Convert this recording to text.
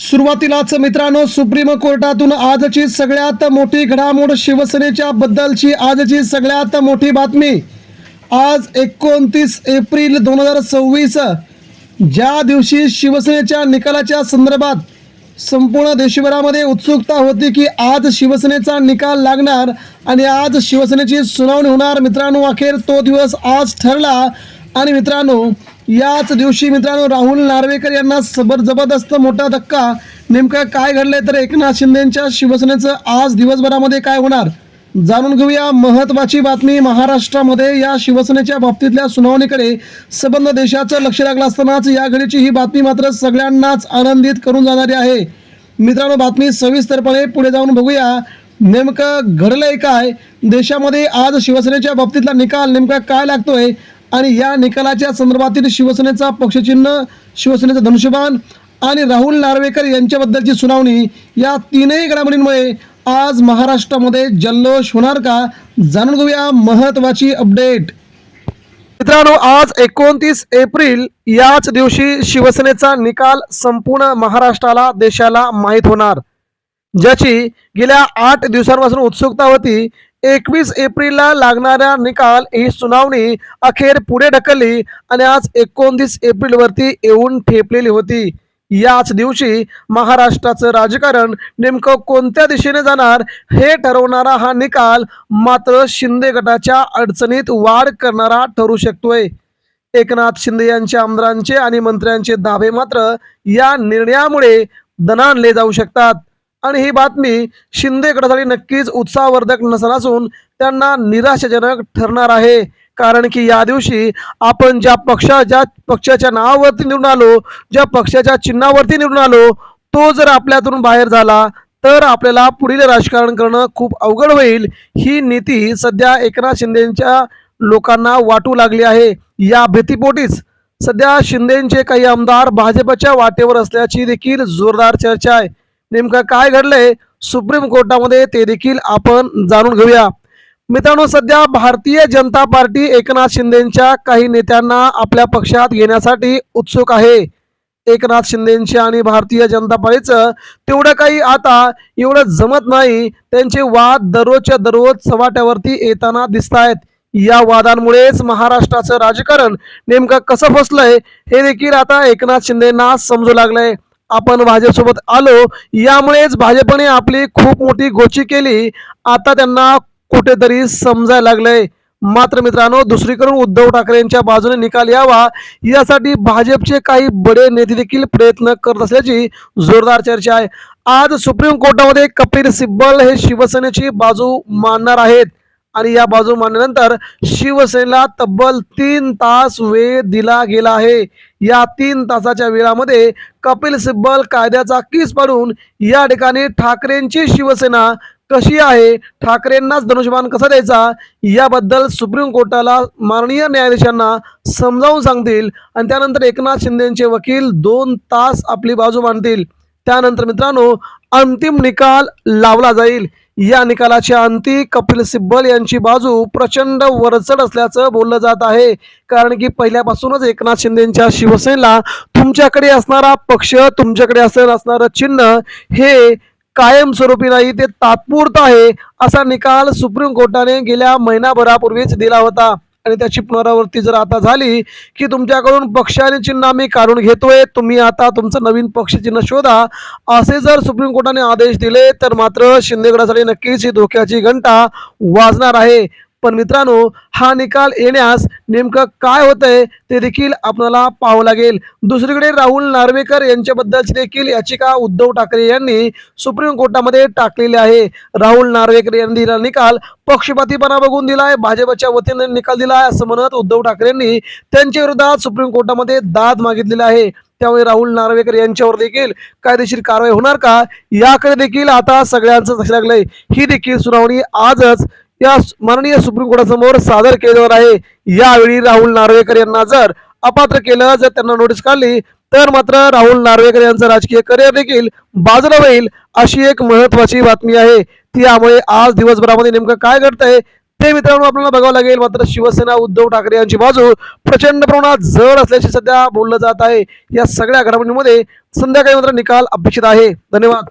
सुरुवातीलाच मित्रांनो, सुप्रीम कोर्टातून आजची सगळ्यात मोठी घडामोड, शिवसेनेच्या बद्दलची आजची सगळ्यात मोठी बातमी. आज 29 एप्रिल 2026, ज्या दिवशी शिवसेनेच्या निकालाच्या संदर्भात संपूर्ण देशभरामध्ये उत्सुकता होती की आज शिवसेनेचा निकाल लागणार आणि आज शिवसेनेची सुनावणी होणार. मित्रांनो, अखेर तो दिवस आज ठरला. आणि मित्रांनो, याच दिवशी मित्रांनो राहुल नार्वेकर यांना जबरदस्त मोठा धक्का. नेमकं काय घडलंय तर एकनाथ शिंदेंच्या शिवसेनेचं आज दिवसभरामध्ये काय होणार जाणून घेऊया. महत्त्वाची बातमी. महाराष्ट्रामध्ये या शिवसेनेच्या बाबतीतल्या सुनावणीकडे संबंध देशाचं लक्ष लागलं असतानाच या घडीची ही बातमी मात्र सगळ्यांनाच आनंदित करून जाणारी आहे. मित्रांनो, बातमी सविस्तरपणे पुढे जाऊन बघूया. नेमकं घडलंय काय देशामध्ये, आज शिवसेनेच्या बाबतीतला निकाल नेमका काय लागतोय आणि या निकालाच्या संदर्भातील शिवसेनेचा पक्षचिन्ह, शिवसेनेचं धनुष्यबाण आणि राहुल नार्वेकर यांच्याबद्दलची सुनावणी, या तीनही घडामोडींमुळे आज महाराष्ट्रामध्ये जल्लोष होणार का, जाणून घेऊया महत्त्वाची अपडेट. मित्रांनो, आज 29 एप्रिल याच दिवशी शिवसेनेचा निकाल संपूर्ण महाराष्ट्राला, देशाला माहीत होणार, ज्याची गेल्या 8 दिवसांपासून उत्सुकता होती. 21 एप्रिलला लागणारा निकाल ही सुनावणी अखेर पुढे ढकलली आणि आज 29 एप्रिलवरती येऊन ठेपलेली होती. याच दिवशी महाराष्ट्राचं राजकारण नेमकं कोणत्या दिशेने जाणार हे ठरवणारा हा निकाल मात्र शिंदे गटाच्या अडचणीत वाढ करणारा ठरू शकतोय. एकनाथ शिंदे यांच्या आमदारांचे आणि मंत्र्यांचे दावे मात्र या निर्णयामुळे दणाणले जाऊ शकतात आणि ही बातमी शिंदे गटासाठी नक्कीच उत्साहवर्धक नसणार असून त्यांना निराशाजनक ठरणार आहे. कारण की या दिवशी आपण ज्या पक्षाच्या नावावरती निवडून आलो, ज्या पक्षाच्या चिन्हावरती निवडून आलो, तो जर आपल्यातून बाहेर झाला तर आपल्याला पुढील राजकारण करणं खूप अवघड होईल. ही नीती सध्या एकनाथ शिंदेच्या लोकांना वाटू लागली आहे. या भीतीपोटीच सध्या शिंदेचे काही आमदार भाजपच्या वाटेवर असल्याची देखील जोरदार चर्चा आहे. नेमकं काय घडलंय सुप्रीम कोर्टामध्ये ते देखील आपण जाणून घेऊया. मित्रांनो, सध्या भारतीय जनता पार्टी एकनाथ शिंदेच्या काही नेत्यांना आपल्या पक्षात घेण्यासाठी उत्सुक आहे. एकनाथ शिंदेचे आणि भारतीय जनता पार्टीचं तेवढं काही आता एवढं जमत नाही. त्यांचे वाद दररोजच्या दररोज चव्हाट्यावरती येताना दिसत आहेत. या वादांमुळेच महाराष्ट्राचं राजकारण नेमकं कसं फसलंय हे देखील आता एकनाथ शिंदेंना समजू लागलंय. आपण भाजपसोबत आलो, यामुळेच भाजपने आपली खूप मोठी गोची केली, आता त्यांना कुठेतरी समजायला लागलंय. मात्र मित्रांनो, दुसरीकडून उद्धव ठाकरेंच्या बाजूने निकाल यावा यासाठी भाजपचे काही बडे नेते देखील प्रयत्न करत असल्याची जोरदार चर्चा आहे. आज सुप्रीम कोर्टामध्ये कपिल सिब्बल हे शिवसेनेची बाजू मांडणार आहेत आणि या बाजू मांडल्यानंतर शिवसेनेला तब्बल 3 तास वेळ दिला गेला आहे. या 3 तासाच्या वेळामध्ये कपिल सिब्बल कायद्याचा कीस पाडून या ठिकाणी ठाकरेंची शिवसेना कशी आहे, ठाकरेंनाच धनुष्यबाण कसा द्यायचा याबद्दल सुप्रीम कोर्टाला माननीय न्यायाधीशांना समजावून सांगतील आणि त्यानंतर एकनाथ शिंदेचे वकील 2 तास आपली बाजू मांडतील. त्यानंतर मित्रांनो, अंतिम निकाल लावला जाईल. या निकालाच्या अंती कपिल सिब्बल यांची बाजू प्रचंड वरचढ असल्याचं बोललं जात आहे. कारण की पहिल्यापासूनच एकनाथ शिंदेच्या शिवसेनेला तुमच्याकडे असणारा पक्ष, तुमच्याकडे असणारं चिन्ह हे कायमस्वरूपी नाही, ते तात्पुरतं आहे, असा निकाल सुप्रीम कोर्टाने गेल्या महिनाभरापूर्वीच दिला होता. आणि त्याची पुनरावृत्ती जर आता झाली की तुमच्याकडून पक्ष आणि चिन्ह आम्ही काढून घेतोय, तुम्ही आता तुमचं नवीन पक्ष चिन्ह शोधा, असे जर सुप्रीम कोर्टाने आदेश दिले तर मात्र शिंदे गटासाठी नक्कीच ही धोक्याची घंटा वाजणार आहे. पण मित्रांनो, हा निकाल येण्यास नेमकं काय होतंय ते देखील आपल्याला पाहावं लागेल. दुसरीकडे राहुल नार्वेकर यांच्याबद्दलची देखील याचिका उद्धव ठाकरे यांनी सुप्रीम कोर्टामध्ये टाकलेली आहे. राहुल नार्वेकर यांनी दिलेला निकाल पक्षपातीपणा बघून दिलाय, भाजपच्या वतीने निकाल दिलाय असं म्हणत उद्धव ठाकरेंनी त्यांच्या विरोधात सुप्रीम कोर्टामध्ये दाद मागितलेली आहे. त्यामुळे राहुल नार्वेकर यांच्यावर देखील कायदेशीर कारवाई होणार का याकडे देखील आता सगळ्यांचं लक्ष लागलंय. ही देखील सुनावणी आजच या माननीय सुप्रीम कोर्टासमोर सादर केल्यावर आहे. यावेळी राहुल नार्वेकर यांना जर अपात्र केलं, जर त्यांना नोटीस काढली तर मात्र राहुल नार्वेकर यांचं राजकीय करिअर देखील बाजूला होईल, अशी एक महत्वाची बातमी आहे. त्यामुळे आज दिवसभरामध्ये नेमकं काय घडतंय ते मित्रांनो आपल्याला बघावं लागेल. मात्र शिवसेना उद्धव ठाकरे यांची बाजू प्रचंड प्रमाणात जड असल्याचे सध्या बोललं जात आहे. या सगळ्या घडामोडींमध्ये संध्याकाळी मात्र निकाल अपेक्षित आहे. धन्यवाद.